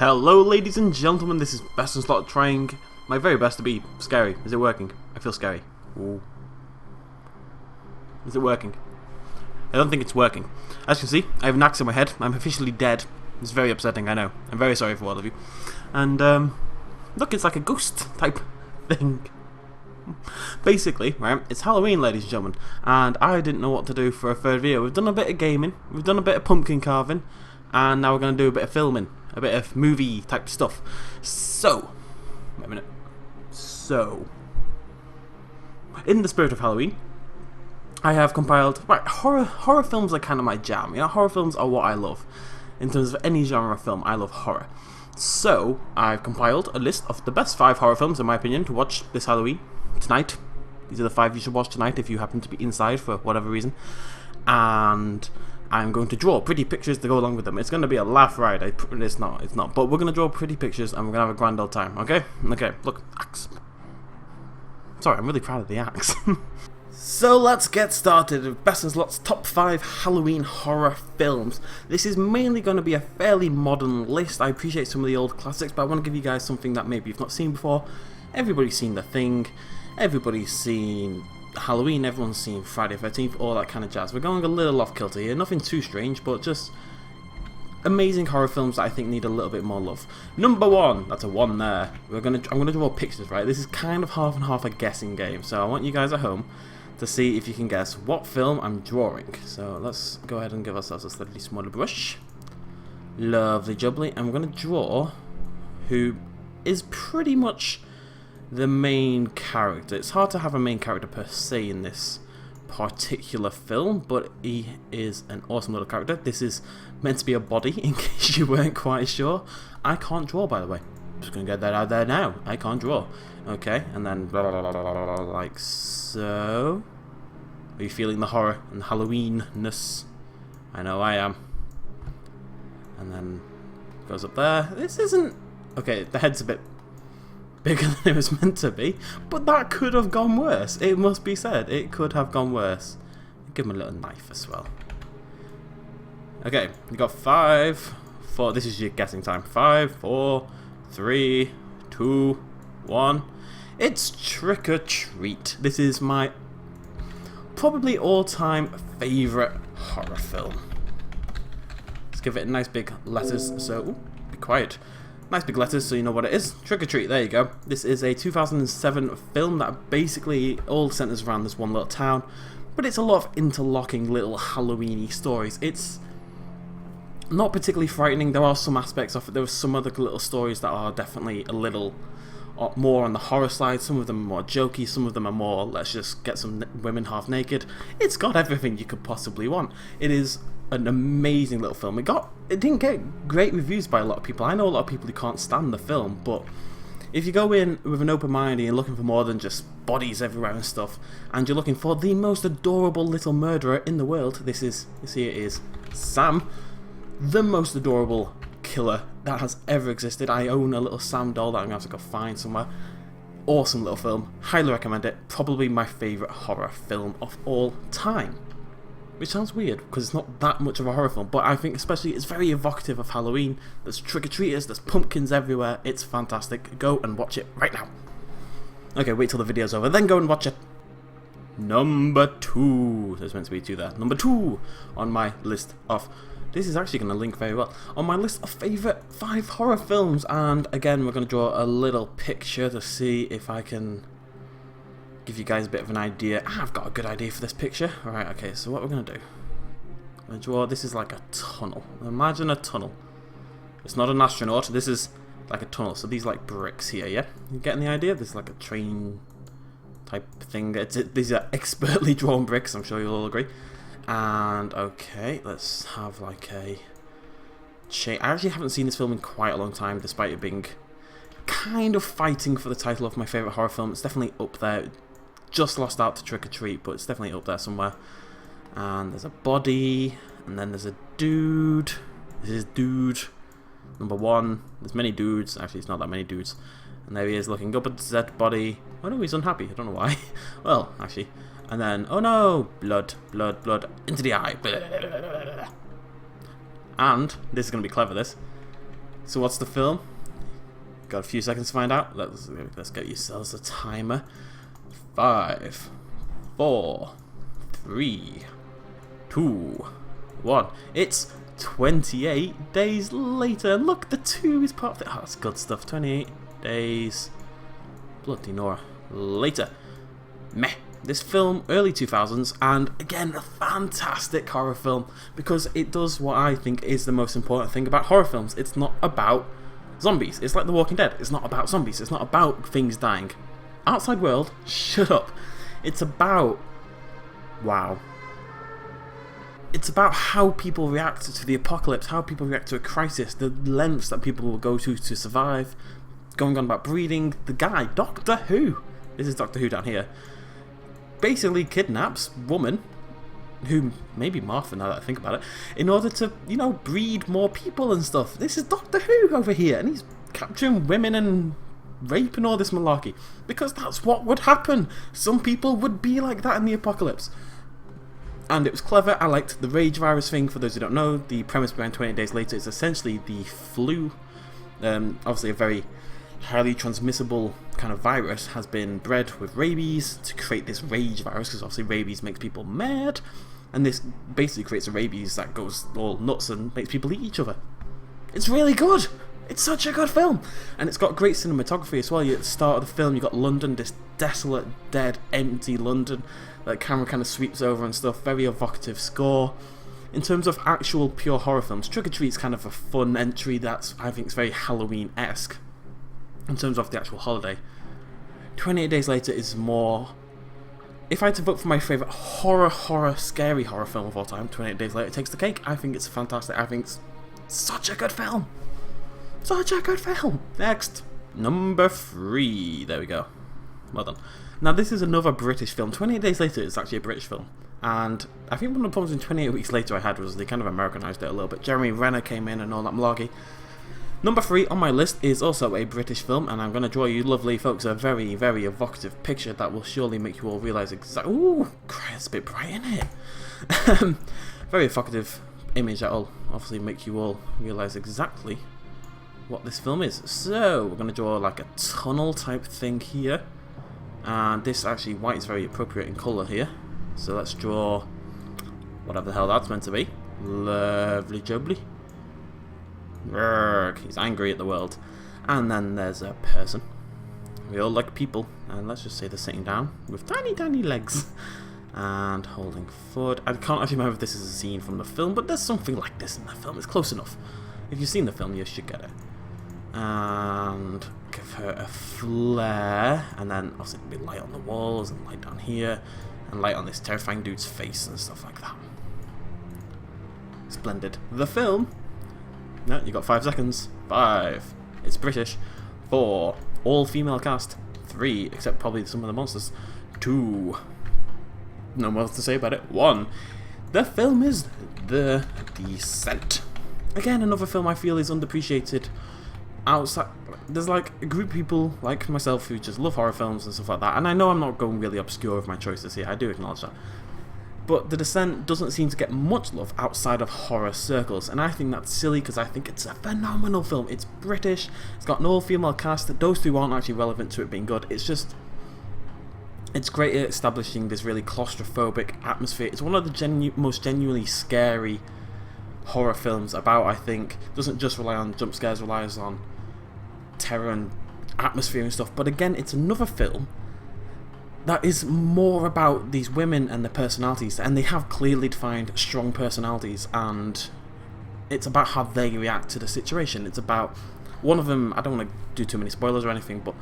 Hello ladies and gentlemen, this is BestInSlot's trying my very best to be scary. Is it working? I feel scary. Ooh. Is it working? I don't think it's working. As you can see, I have an axe in my head. I'm officially dead. It's very upsetting, I know. I'm very sorry for all of you. And, look, it's like a ghost type thing. Basically, right, it's Halloween, ladies and gentlemen, and I didn't know what to do for a third video. We've done a bit of gaming, we've done a bit of pumpkin carving, and now we're going to do a bit of filming, a bit of movie type stuff. So, wait a minute. So, in the spirit of Halloween, I have compiled, right, horror films are kind of my jam. You know, horror films are what I love. In terms of any genre of film, I love horror. So, I've compiled a list of the best 5 horror films, in my opinion, to watch this Halloween, tonight. These are the 5 you should watch tonight if you happen to be inside for whatever reason. And I'm going to draw pretty pictures to go along with them. It's going to be a laugh ride. It's not. But we're going to draw pretty pictures and we're going to have a grand old time, okay? Okay, look, axe. Sorry, I'm really proud of the axe. So let's get started with BestInSlot's top 5 Halloween horror films. This is mainly going to be a fairly modern list. I appreciate some of the old classics, but I want to give you guys something that maybe you've not seen before. Everybody's seen The Thing, everybody's seen Halloween, everyone's seen Friday the 13th, all that kind of jazz. We're going a little off kilter here, nothing too strange, but just amazing horror films that I think need a little bit more love. Number 1, that's a 1 there. I'm gonna draw pictures, right? This is kind of half and half a guessing game, so I want you guys at home to see if you can guess what film I'm drawing. So let's go ahead and give ourselves a slightly smaller brush. Lovely jubbly. And we're going to draw who is pretty much the main character. It's hard to have a main character per se in this particular film, but he is an awesome little character. This is meant to be a body, in case you weren't quite sure. I can't draw, by the way. Just going to get that out there now. I can't draw. Okay, and then blah, blah, blah, blah, blah, blah, like so. Are you feeling the horror and the Halloween-ness? I know I am. And then goes up there. This isn't... Okay, the head's a bit bigger than it was meant to be, but that could have gone worse. It must be said. It could have gone worse. Give him a little knife as well. Okay, you got 5, 4... This is your guessing time. 5, 4, 3, 2, 1. It's Trick or Treat. This is my probably all-time favourite horror film. Let's give it nice big letters, so... Ooh, be quiet. Nice big letters so you know what it is. Trick or Treat, there you go. This is a 2007 film that basically all centres around this one little town, but it's a lot of interlocking little Halloween-y stories. It's not particularly frightening. There are some aspects of it. There are some other little stories that are definitely a little more on the horror side. Some of them are more jokey, some of them are more let's just get some women half naked. It's got everything you could possibly want. It is an amazing little film. It didn't get great reviews by a lot of people. I know a lot of people who can't stand the film, but if you go in with an open mind and you're looking for more than just bodies everywhere and stuff, and you're looking for the most adorable little murderer in the world, this is, you see, it is Sam, the most adorable killer that has ever existed. I own a little Sam doll that I'm going to have to go find somewhere. Awesome little film. Highly recommend it. Probably my favourite horror film of all time. Which sounds weird because it's not that much of a horror film, but I think especially it's very evocative of Halloween. There's trick-or-treaters, there's pumpkins everywhere. It's fantastic. Go and watch it right now. Okay, wait till the video's over, then go and watch it. Number 2. There's meant to be 2 there. Number 2 on my list of... This is actually going to link very well. On my list of favourite 5 horror films, and again we're going to draw a little picture to see if I can give you guys a bit of an idea. I've got a good idea for this picture. Alright, okay, so what we're going to do, I'm going to draw, this is like a tunnel. Imagine a tunnel. It's not an astronaut, this is like a tunnel. So these like bricks here, yeah? You getting the idea? This is like a train type thing. These are expertly drawn bricks, I'm sure you'll all agree. And okay, let's have like a chain. I actually haven't seen this film in quite a long time, despite it being kind of fighting for the title of my favourite horror film. It's definitely up there. Just lost out to Trick or Treat, but it's definitely up there somewhere. And there's a body, and then there's a dude. This is dude number 1. There's many dudes. Actually, it's not that many dudes. And there he is looking up at the dead body. Oh no, he's unhappy. I don't know why. Well, actually. And then, oh no, blood, blood, blood, into the eye. And, this is going to be clever, this. So what's the film? Got a few seconds to find out. Let's get yourselves a timer. 5, 4, 3, 2, 1. It's 28 days later. And look, the 2 is part of it. Oh, that's good stuff. 28 days. Bloody Nora. Later. Meh. This film, early 2000s, and again, a fantastic horror film because it does what I think is the most important thing about horror films. It's not about zombies. It's like The Walking Dead. It's not about zombies. It's not about things dying. Outside world, shut up. It's about... wow. It's about how people react to the apocalypse, how people react to a crisis, the lengths that people will go to survive, going on about breeding. The guy, Doctor Who, this is Doctor Who down here, basically kidnaps woman, who maybe Martha now that I think about it, in order to, you know, breed more people and stuff. This is Doctor Who over here, and he's capturing women and rape and all this malarkey, because that's what would happen. Some people would be like that in the apocalypse. And it was clever. I liked the rage virus thing. For those who don't know, the premise behind 28 Days Later is essentially the flu. Obviously a very highly transmissible kind of virus has been bred with rabies to create this rage virus, because obviously rabies makes people mad, and this basically creates a rabies that goes all nuts and makes people eat each other. It's really good. It's such a good film, and it's got great cinematography as well. At the start of the film, you got London, this desolate, dead, empty London that camera kind of sweeps over and stuff. Very evocative score. In terms of actual pure horror films, Trick or Treat's kind of a fun entry that's, I think, is very Halloween-esque. In terms of the actual holiday, 28 Days Later is more... if I had to vote for my favourite scary horror film of all time, 28 Days Later takes the cake. I think it's fantastic. I think it's such a good film. Such a good film. Next, number 3. There we go. Well done. Now this is another British film. 28 Days Later is actually a British film. And I think one of the problems in 28 Weeks Later I had was they kind of Americanized it a little bit. Jeremy Renner came in and all that malarkey. Number 3 on my list is also a British film, and I'm going to draw you lovely folks a very, very evocative picture that will surely make you all realise exactly... ooh, Christ, it's a bit bright in here. Very evocative image that will obviously make you all realise exactly what this film is. So, we're going to draw like a tunnel type thing here, and this actually, white is very appropriate in colour here. So let's draw whatever the hell that's meant to be. Lovely jubbly. He's angry at the world. And then there's a person. We all like people, and let's just say they're sitting down with tiny, tiny legs and holding food. I can't actually remember if this is a scene from the film, but there's something like this in the film. It's close enough. If you've seen the film, you should get it. And give her a flare, and then obviously there'll be light on the walls and light down here, and light on this terrifying dude's face and stuff like that. Splendid. The film. No, you got 5 seconds. 5. It's British. 4. All female cast. 3. Except probably some of the monsters. 2. No more to say about it. 1. The film is The Descent. Again, another film I feel is underappreciated. Outside, there's like a group of people like myself who just love horror films and stuff like that. And I know I'm not going really obscure with my choices here. I do acknowledge that. But The Descent doesn't seem to get much love outside of horror circles, and I think that's silly because I think it's a phenomenal film. It's British, it's got an all-female cast. Those two aren't actually relevant to it being good. It's just, it's great at establishing this really claustrophobic atmosphere. It's one of the most genuinely scary horror films about, I think. Doesn't just rely on jump scares, relies on terror and atmosphere and stuff. But again, it's another film that is more about these women and their personalities, and they have clearly defined strong personalities, and it's about how they react to the situation. It's about one of them, I don't want to do too many spoilers or anything, but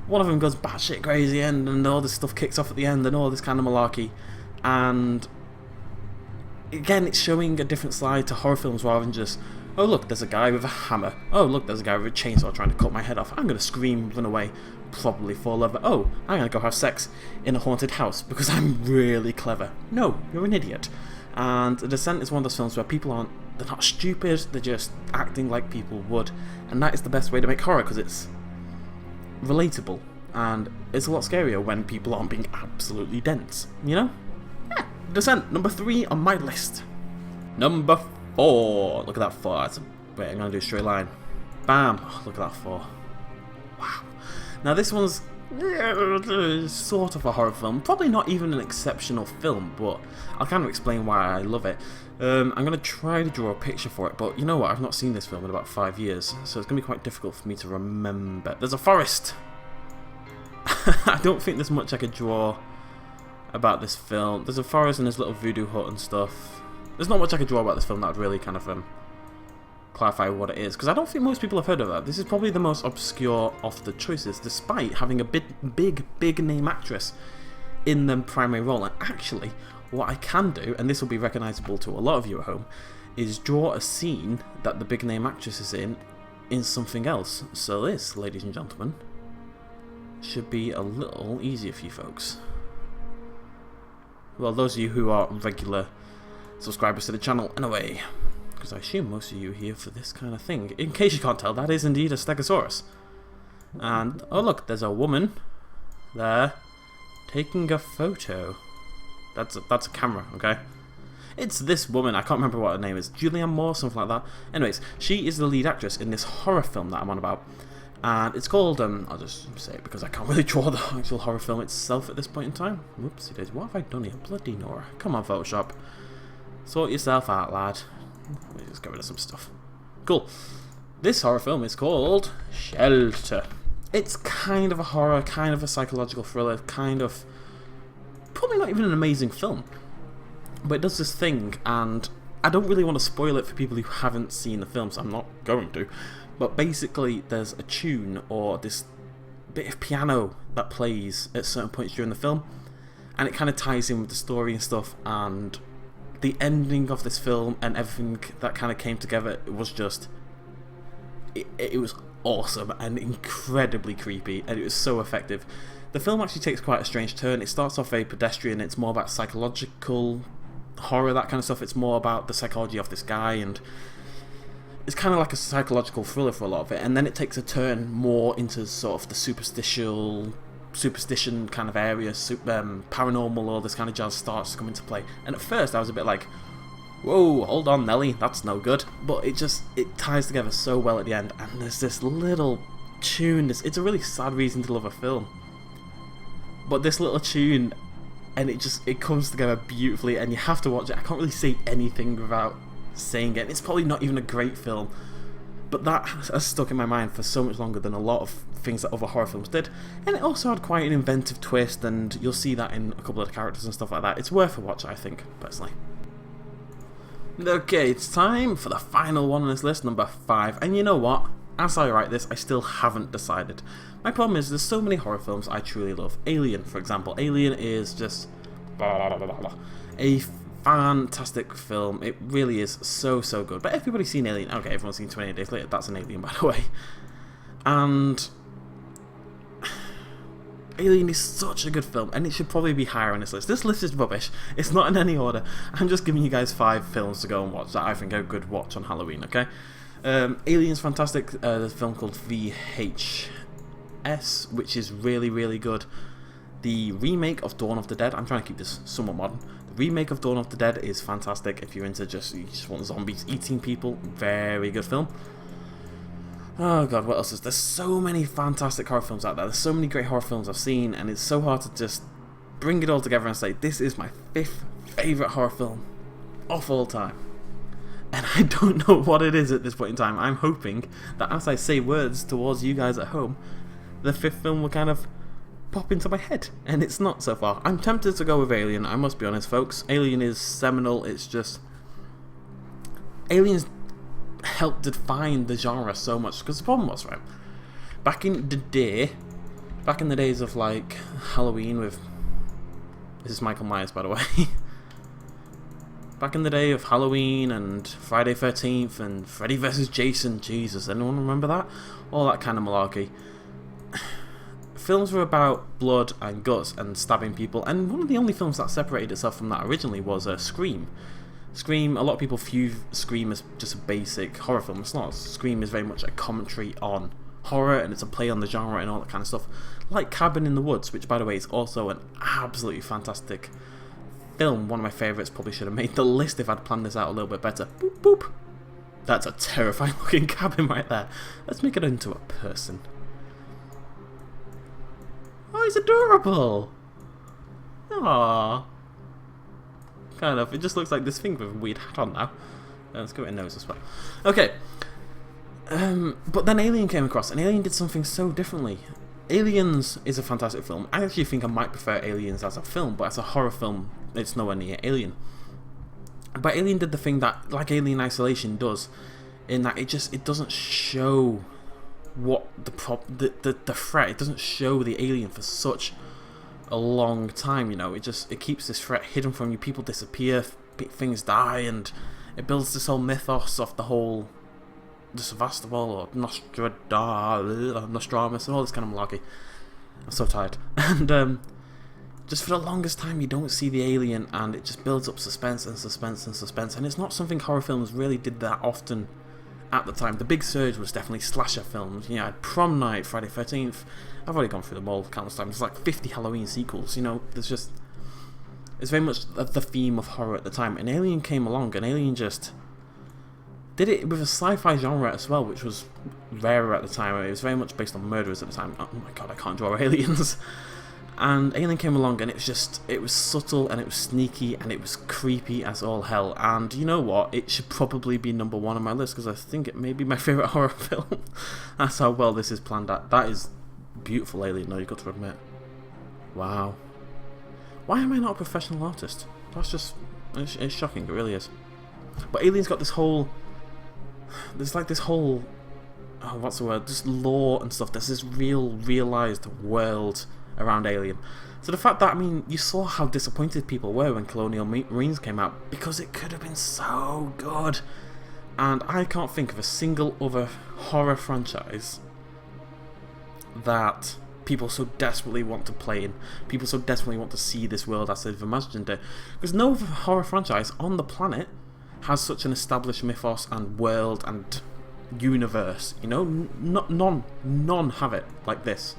one of them goes batshit crazy and all this stuff kicks off at the end and all this kind of malarkey, and again, it's showing a different side to horror films rather than just, oh look, there's a guy with a hammer, oh look, there's a guy with a chainsaw trying to cut my head off, I'm going to scream, run away, probably fall over, oh, I'm going to go have sex in a haunted house because I'm really clever. No, you're an idiot. And The Descent is one of those films where people they're not stupid, they're just acting like people would, and that is the best way to make horror because it's relatable, and it's a lot scarier when people aren't being absolutely dense, you know? Yeah. Descent, number 3 on my list. Number 4. Look at that 4. Wait, I'm going to do a straight line. Bam! Oh, look at that 4. Wow. Now this one's sort of a horror film. Probably not even an exceptional film, but I'll kind of explain why I love it. I'm going to try to draw a picture for it, but you know what? I've not seen this film in about 5 years, so it's going to be quite difficult for me to remember. There's a forest! I don't think there's much I could draw about this film. There's a forest and there's a little voodoo hut and stuff. There's not much I could draw about this film that would really kind of clarify what it is, because I don't think most people have heard of that. This is probably the most obscure of the choices, despite having a big name actress in the primary role. And actually, what I can do, and this will be recognisable to a lot of you at home, is draw a scene that the big name actress is in something else. So this, ladies and gentlemen, should be a little easier for you folks. Well, those of you who are regular subscribers to the channel, anyway, because I assume most of you are here for this kind of thing. In case you can't tell, that is indeed a Stegosaurus. And, oh look, there's a woman there taking a photo. That's a camera, okay? It's this woman, I can't remember what her name is, Julianne Moore, something like that. Anyways, she is the lead actress in this horror film that I'm on about. And it's called, I'll just say it because I can't really draw the actual horror film itself at this point in time. Whoopsie daisy, what have I done here? Bloody Nora. Come on, Photoshop. Sort yourself out, lad. Let me just get rid of some stuff. Cool. This horror film is called Shelter. It's kind of a horror, kind of a psychological thriller, kind of... probably not even an amazing film. But it does this thing, and I don't really want to spoil it for people who haven't seen the film, so I'm not going to. But basically, there's a tune, or this bit of piano that plays at certain points during the film, and it kind of ties in with the story and stuff, and the ending of this film and everything that kind of came together, it was just... It was awesome and incredibly creepy, and it was so effective. The film actually takes quite a strange turn. It starts off very pedestrian, it's more about psychological horror, that kind of stuff. It's more about the psychology of this guy, and it's kind of like a psychological thriller for a lot of it, and then it takes a turn more into sort of the superstition kind of area, paranormal, all this kind of jazz starts to come into play. And at first I was a bit like, whoa, hold on Nelly, that's no good. But it ties together so well at the end, and there's this little tune, it's a really sad reason to love a film. But this little tune, and it comes together beautifully, and you have to watch it. I can't really say anything without saying it. It's probably not even a great film, but that has stuck in my mind for so much longer than a lot of things that other horror films did. And it also had quite an inventive twist, and you'll see that in a couple of the characters and stuff like that. It's worth a watch, I think, personally. Okay, it's time for the final one on this list, number 5. And you know what? As I write this, I still haven't decided. My problem is there's so many horror films I truly love. Alien, for example. Alien is just a fantastic film. It really is so good. But everybody's seen Alien. Okay, everyone's seen 28 Days Later. That's an Alien, by the way. And Alien is such a good film, and it should probably be higher on this list. This list is rubbish. It's not in any order. I'm just giving you guys 5 films to go and watch that I think are a good watch on Halloween, okay? Alien's fantastic. There's a film called VHS, which is really good. The remake of Dawn of the Dead, I'm trying to keep this somewhat modern. The remake of Dawn of the Dead is fantastic if you're into you just want zombies eating people. Very good film. Oh god, what else is there? There's so many fantastic horror films out there. There's so many great horror films I've seen, and it's so hard to just bring it all together and say, this is my 5th favourite horror film of all time. And I don't know what it is at this point in time. I'm hoping that as I say words towards you guys at home, the 5th film will kind of pop into my head, and it's not so far. I'm tempted to go with Alien, I must be honest, folks. Alien is seminal. It's just... Aliens helped define the genre so much, because the problem was, right, back in the days of like Halloween with... This is Michael Myers, by the way. Back in the day of Halloween and Friday 13th and Freddy vs. Jason, Jesus, anyone remember that? All that kind of malarkey. Films were about blood and guts and stabbing people, and one of the only films that separated itself from that originally was Scream. Scream, a lot of people view Scream as just a basic horror film. It's not. Scream is very much a commentary on horror, and it's a play on the genre and all that kind of stuff. Like Cabin in the Woods, which by the way is also an absolutely fantastic film. One of my favourites. Probably should have made the list if I'd planned this out a little bit better. Boop boop. That's a terrifying looking cabin right there. Let's make it into a person. Oh, he's adorable! Aww. Kind of. It just looks like this thing with a weird hat on now. Let's give it a nose as well. Okay. But then Alien came across, and Alien did something so differently. Aliens is a fantastic film. I actually think I might prefer Aliens as a film, but as a horror film, it's nowhere near Alien. But Alien did the thing that, like Alien Isolation does, in that it doesn't show what the threat. It doesn't show the alien for such a long time. You know, it keeps this threat hidden from you. People disappear, things die, and it builds this whole mythos of the whole Sevastopol or Nostradamus and all this kind of malarkey. I'm so tired. And just for the longest time you don't see the alien, and it just builds up suspense and suspense and suspense, and it's not something horror films really did that often at the time. The big surge was definitely slasher films. You know, I had Prom Night, Friday 13th, I've already gone through them all countless times. There's like 50 Halloween sequels, you know, it's very much the theme of horror at the time, and Alien came along, and Alien just did it with a sci-fi genre as well, which was rarer at the time. It was very much based on murderers at the time. Oh my god, I can't draw aliens. And Alien came along, and it was subtle, and it was sneaky, and it was creepy as all hell. And you know what? It should probably be number 1 on my list, because I think it may be my favourite horror film. That's how well this is planned out. That is beautiful, Alien, though, you've got to admit. Wow. Why am I not a professional artist? That's just... It's shocking, it really is. But Alien's got this whole... There's like this whole... Oh, what's the word? Just lore and stuff. There's this realised world around Alien. So the fact that, I mean, you saw how disappointed people were when Colonial Marines came out, because it could have been so good. And I can't think of a single other horror franchise that people so desperately want to play in. People so desperately want to see this world as they've imagined it. Because no other horror franchise on the planet has such an established mythos and world and universe. You know, none have it like this.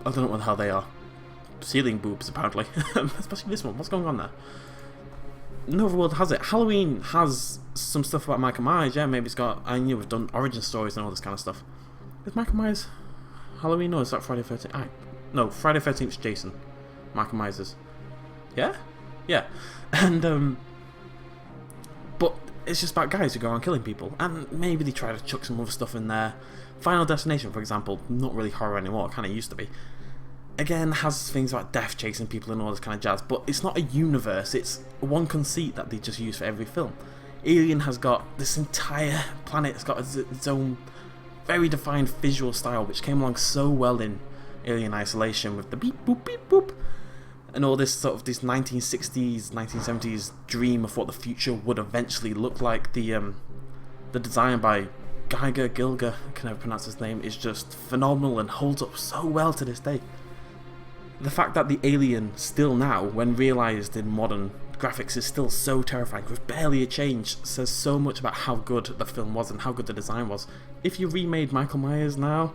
I don't know what the hell they are. Ceiling boobs, apparently. Especially this one. What's going on there? No other world has it. Halloween has some stuff about Michael Myers. Yeah, maybe it's got... I knew we've done origin stories and all this kind of stuff. Is Michael Myers Halloween, or is that Friday 13th? No, Friday 13th is Jason. Michael Myers is... Yeah? Yeah. And, but it's just about guys who go around killing people. And maybe they try to chuck some other stuff in there. Final Destination, for example, not really horror anymore. It kind of used to be. Again, has things like death chasing people and all this kind of jazz, but it's not a universe, it's one conceit that they just use for every film. Alien has got this entire planet, it's got its own very defined visual style, which came along so well in Alien Isolation with the beep boop beep boop, and all this sort of this 1960s, 1970s dream of what the future would eventually look like. The design by Gilger, I can never pronounce his name, is just phenomenal and holds up so well to this day. The fact that the alien still now, when realised in modern graphics, is still so terrifying with barely a change, says so much about how good the film was and how good the design was. If you remade Michael Myers now,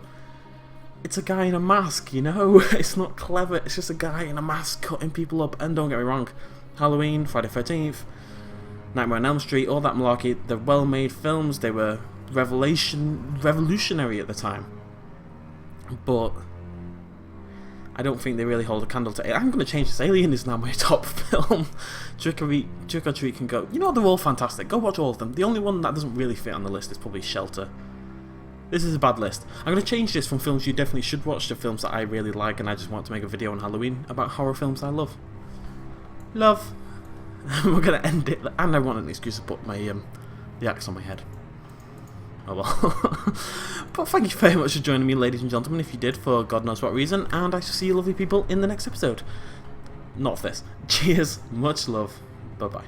it's a guy in a mask, you know? It's not clever, it's just a guy in a mask cutting people up. And don't get me wrong, Halloween, Friday 13th, Nightmare on Elm Street, all that malarkey, they're well made films, they were revolutionary at the time. But I don't think they really hold a candle to it. I'm going to change this. Alien is now my top film. Trick or Treat can go. You know, they're all fantastic. Go watch all of them. The only one that doesn't really fit on the list is probably Shelter. This is a bad list. I'm going to change this from films you definitely should watch to films that I really like, and I just want to make a video on Halloween about horror films I love. We're going to end it, and I want an excuse to put my the axe on my head. Oh well. But thank you very much for joining me, ladies and gentlemen, if you did, for God knows what reason, and I shall see you lovely people in the next episode. Not this. Cheers, much love, bye bye.